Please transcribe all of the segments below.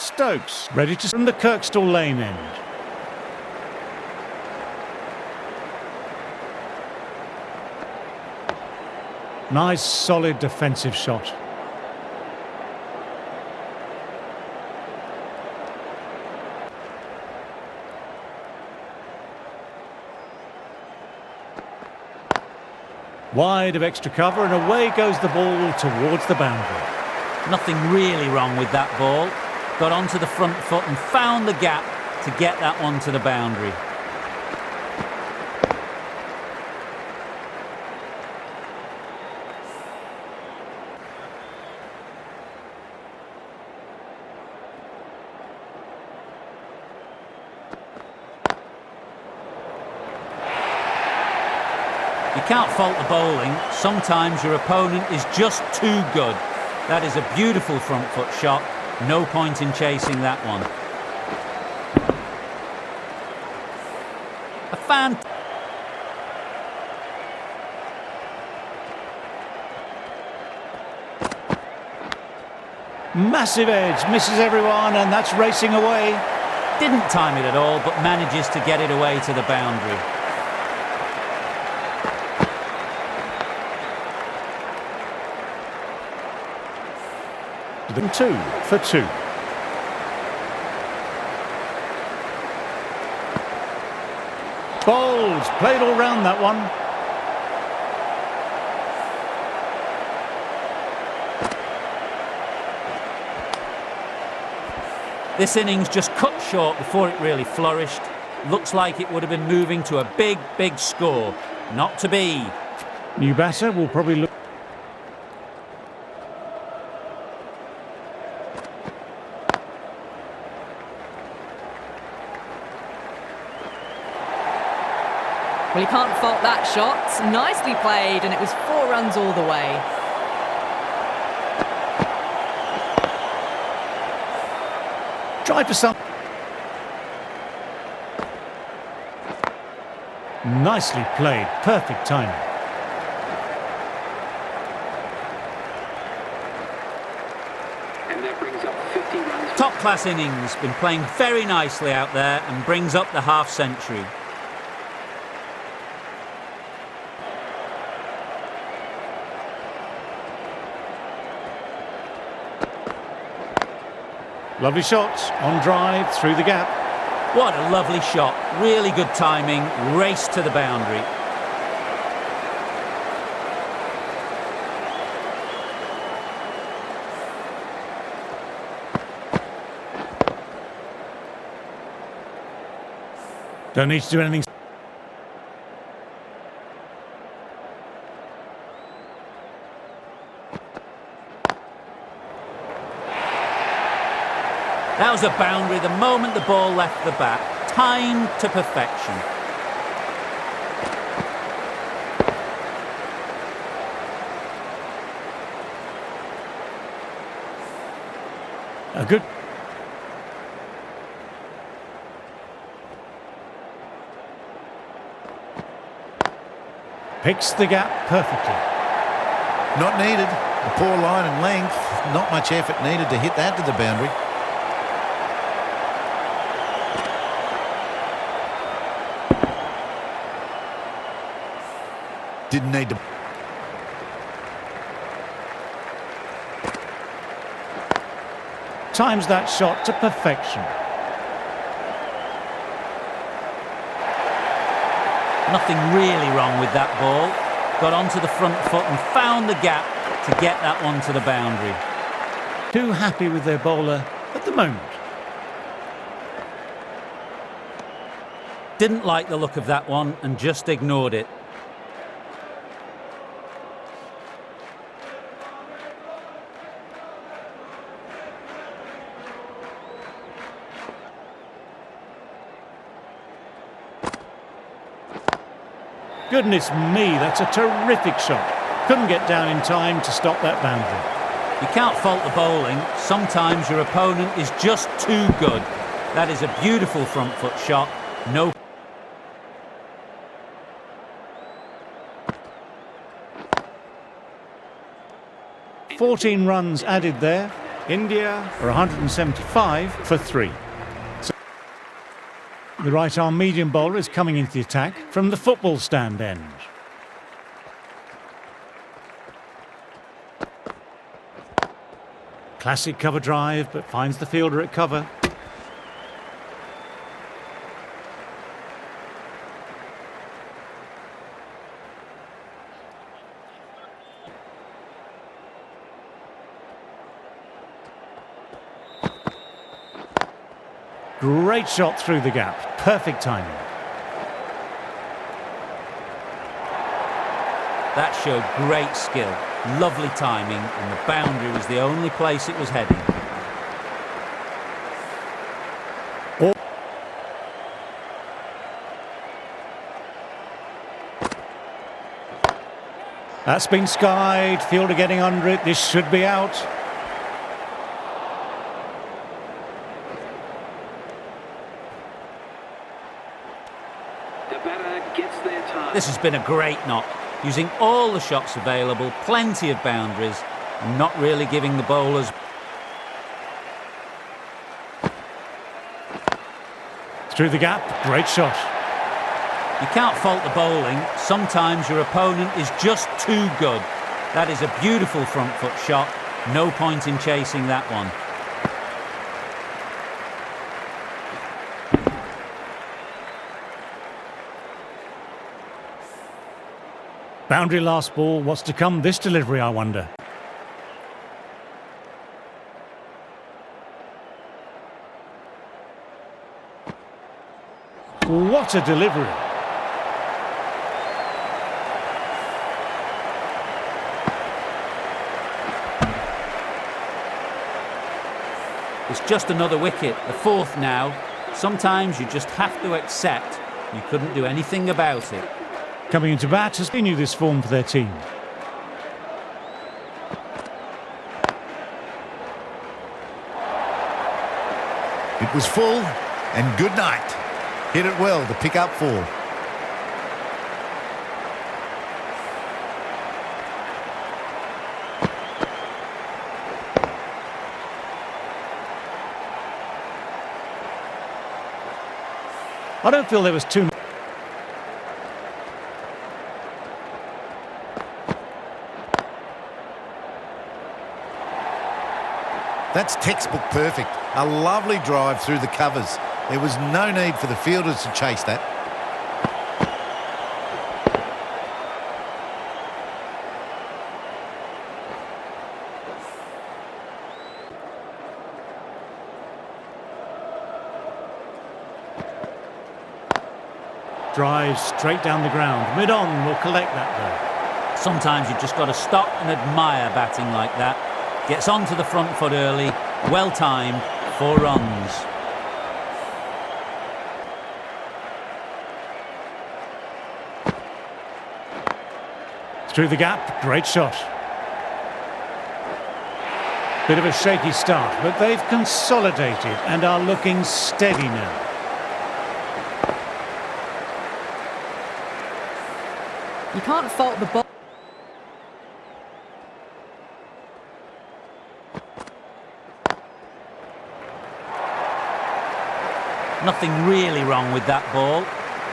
Stokes, ready to from the Kirkstall Lane end. Nice, solid defensive shot. Wide of extra cover, and away goes the ball towards the boundary. Nothing really wrong with that ball. Got onto the front foot and found the gap to get that one to the boundary. You can't fault the bowling. Sometimes your opponent is just too good. That is a beautiful front foot shot. No point in chasing that one. A fan. Massive edge, misses everyone, and that's racing away. Didn't time it at all, but manages to get it away to the boundary. Them 2 for 2. Bowls, played all round that one. This innings just cut short before it really flourished. Looks like it would have been moving to a big, big score. Not to be. New batter will probably look. Well, you can't fault that shot. Nicely played, and it was 4 runs all the way. Try for some. Nicely played, perfect timing. And that brings up 50 runs. Top class innings, been playing very nicely out there and brings up the half century. Lovely shots, on drive, through the gap. What a lovely shot. Really good timing. Race to the boundary. Don't need to do anything. That was a boundary the moment the ball left the bat. Timed to perfection. A good. Picks the gap perfectly. Not needed. A poor line and length. Not much effort needed to hit that to the boundary. Didn't need to. Times that shot to perfection. Nothing really wrong with that ball. Got onto the front foot and found the gap to get that one to the boundary. Too happy with their bowler at the moment. Didn't like the look of that one and just ignored it. Goodness me, that's a terrific shot. Couldn't get down in time to stop that boundary. You can't fault the bowling. Sometimes your opponent is just too good. That is a beautiful front foot shot. No. 14 runs added there. India are 175 for 3. So the right arm medium bowler is coming into the attack from the football stand end. Classic cover drive, but finds the fielder at cover. Great shot through the gap. Perfect timing. That showed great skill, lovely timing, and the boundary was the only place it was heading. That's been skied. Fielder getting under it. This should be out. The batter gets their time. This has been a great knock, using all the shots available, plenty of boundaries, and not really giving the bowlers. Through the gap. Great shot. You can't fault the bowling. Sometimes your opponent is just too good. That is a beautiful front foot shot. No point in chasing that one. Boundary last ball. What's to come this delivery, I wonder? What a delivery. It's just another wicket, the fourth now. Sometimes you just have to accept you couldn't do anything about it. Coming into bat has continued this form for their team. It was full and good night. Hit it well to pick up 4. I don't feel there was too much. That's textbook perfect. A lovely drive through the covers. There was no need for the fielders to chase that. Drives straight down the ground. Mid-on will collect that Sometimes you've just got to stop and admire batting like that. Gets onto the front foot early, well timed, 4 runs. though. Through the gap, great shot. Bit of a shaky start, but they've consolidated and are looking steady now. You can't fault the ball. Nothing really wrong with that ball.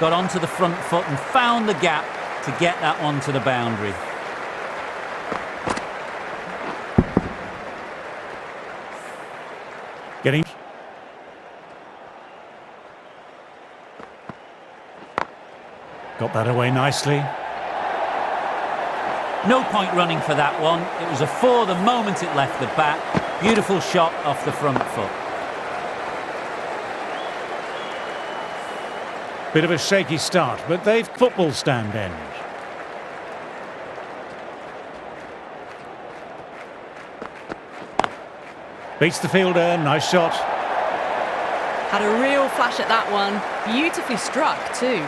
Got onto the front foot and found the gap to get that one to the boundary. Getting... Got that away nicely. No point running for that one. It was a 4 the moment it left the bat. Beautiful shot off the front foot. Bit of a shaky start, but they've football stand end. Beats the fielder, nice shot. Had a real flash at that one. Beautifully struck too.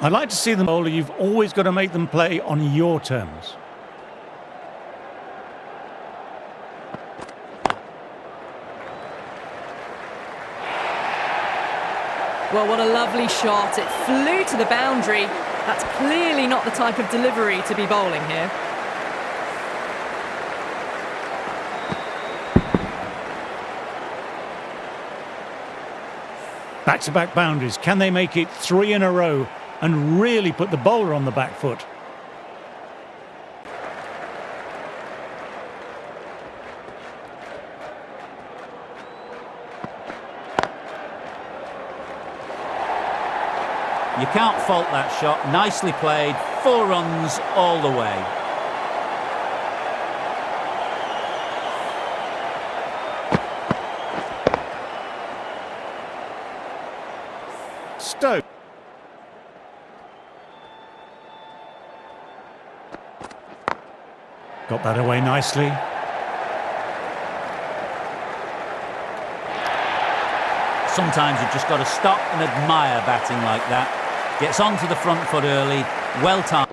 I'd like to see them bowler. You've always got to make them play on your terms. Well, what a lovely shot. It flew to the boundary. That's clearly not the type of delivery to be bowling here. Back-to-back boundaries. Can they make it 3 in a row and really put the bowler on the back foot? You can't fault that shot. Nicely played. 4 runs all the way. Stoke. Got that away nicely. Sometimes you've just got to stop and admire batting like that. Gets onto the front foot early. Well timed.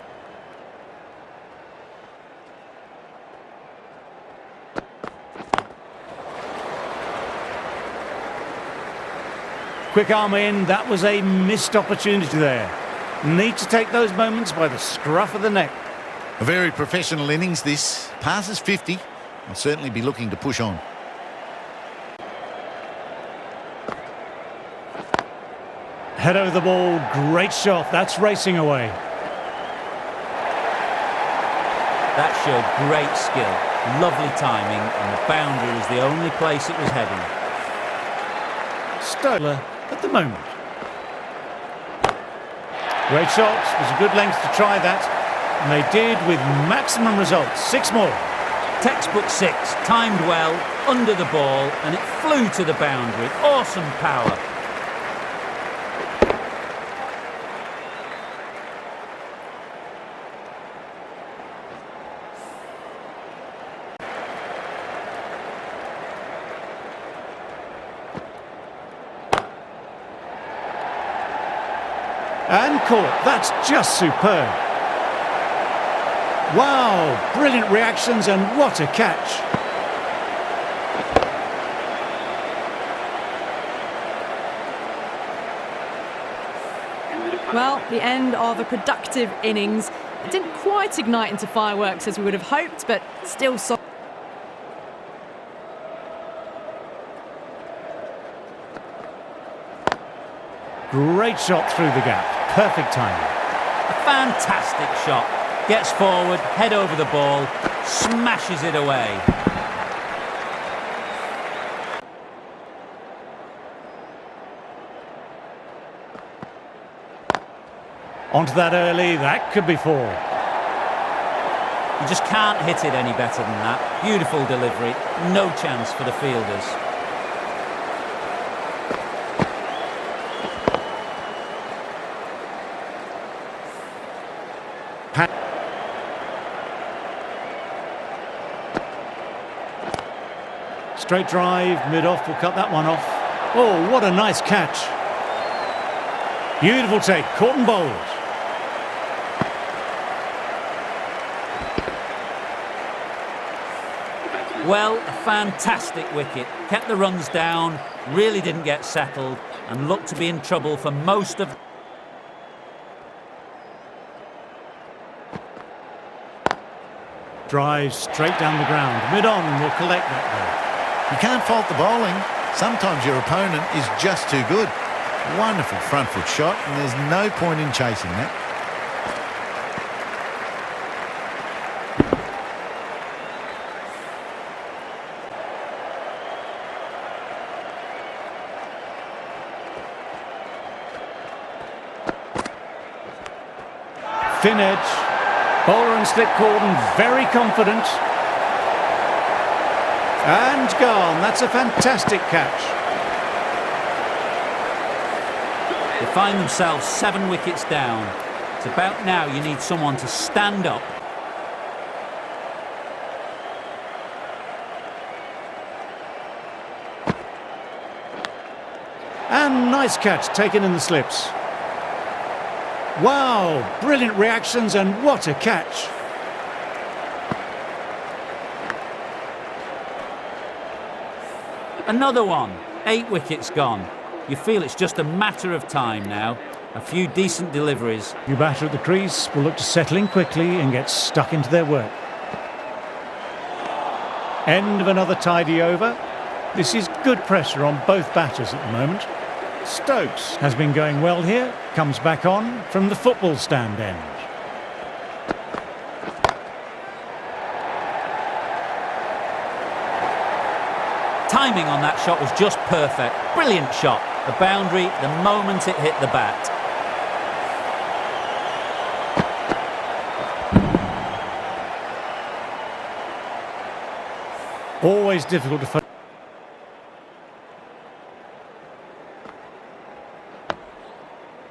Quick arm in. That was a missed opportunity there. Need to take those moments by the scruff of the neck. A very professional innings this. Passes 50. I'll certainly be looking to push on. Head over the ball. Great shot. That's racing away. That showed great skill. Lovely timing, and the boundary was the only place it was heading. Stoker at the moment. Great shot. It was a good length to try that. And they did with maximum results. 6 more. Textbook 6, timed well, under the ball, and it flew to the boundary. Awesome power. And caught. That's just superb. Wow, brilliant reactions and what a catch. Well, the end of a productive innings. It didn't quite ignite into fireworks as we would have hoped, but still so. Great shot through the gap. Perfect timing. A fantastic shot. Gets forward, head over the ball, smashes it away. Onto that early. That could be 4. You just can't hit it any better than that. Beautiful delivery. No chance for the fielders. Straight drive, mid-off, will cut that one off. Oh, what a nice catch. Beautiful take, caught and bowled. Well, a fantastic wicket. Kept the runs down, really didn't get settled, and looked to be in trouble for most of... Drives straight down the ground. Mid-on will collect that though. You can't fault the bowling. Sometimes your opponent is just too good. Wonderful front foot shot, and there's no point in chasing that. Thin edge. Bowler and slip cordon, very confident. And gone. That's a fantastic catch. They find themselves 7 wickets down. It's about now you need someone to stand up. And nice catch taken in the slips. Wow, brilliant reactions and what a catch. Another one. 8 wickets gone. You feel it's just a matter of time now. A few decent deliveries. New batter at the crease will look to settle in quickly and get stuck into their work. End of another tidy over. This is good pressure on both batters at the moment. Stokes has been going well here. Comes back on from the football stand end. Timing on that shot was just perfect. Brilliant shot. The boundary the moment it hit the bat. Always difficult to find.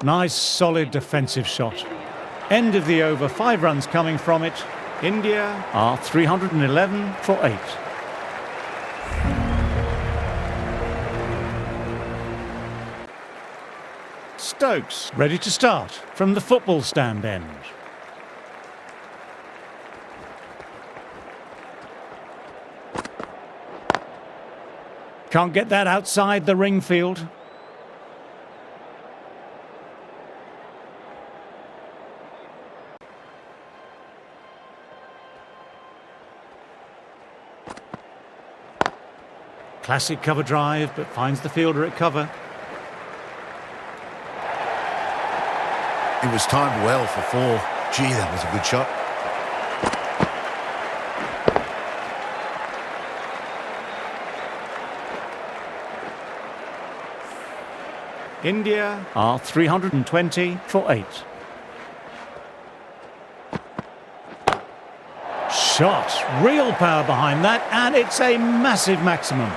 Nice, solid defensive shot. End of the over, 5 runs coming from it. India are 311 for 8. Stokes ready to start from the football stand end. Can't get that outside the ring field. Classic cover drive, but finds the fielder at cover. It was timed well for 4. Gee, that was a good shot. India are 320 for 8. Shot, real power behind that, and it's a massive maximum.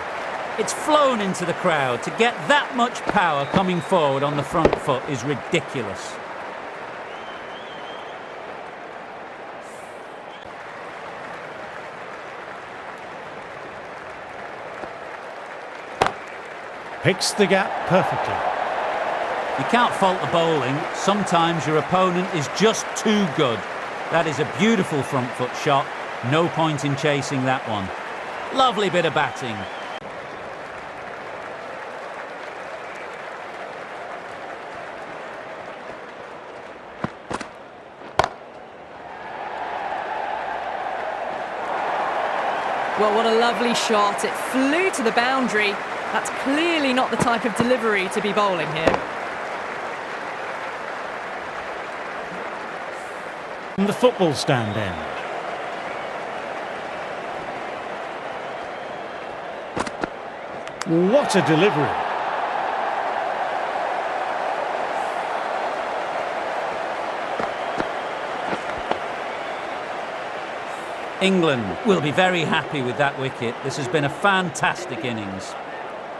It's flown into the crowd. To get that much power coming forward on the front foot is ridiculous. Picks the gap perfectly. You can't fault the bowling. Sometimes your opponent is just too good. That is a beautiful front foot shot. No point in chasing that one. Lovely bit of batting. Well, what a lovely shot. It flew to the boundary. That's clearly not the type of delivery to be bowling here. From the football stand end. What a delivery. England will be very happy with that wicket. This has been a fantastic innings.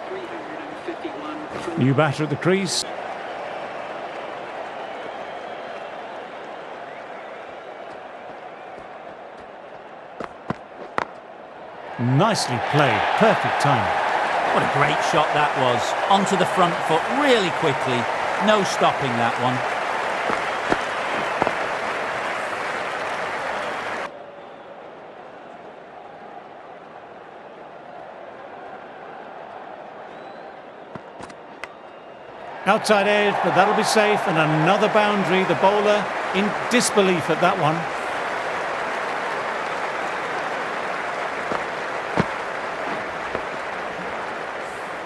351 New batter at the crease. Nicely played, perfect timing. What a great shot that was. Onto the front foot really quickly. No stopping that one. Outside edge, but that'll be safe, and another boundary. The bowler in disbelief at that one.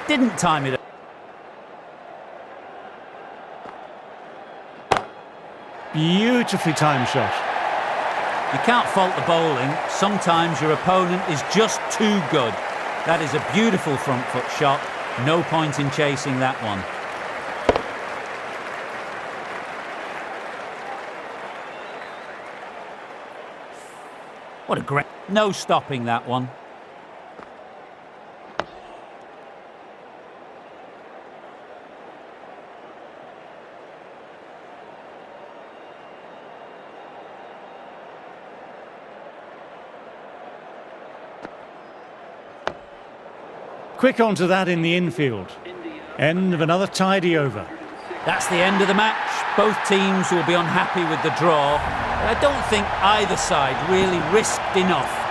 Didn't time it. Beautifully timed shot. You can't fault the bowling. Sometimes your opponent is just too good. That is a beautiful front foot shot. No point in chasing that one. What a great... No stopping that one. Quick onto that in the infield. End of another tidy over. That's the end of the match. Both teams will be unhappy with the draw. But I don't think either side really risked enough.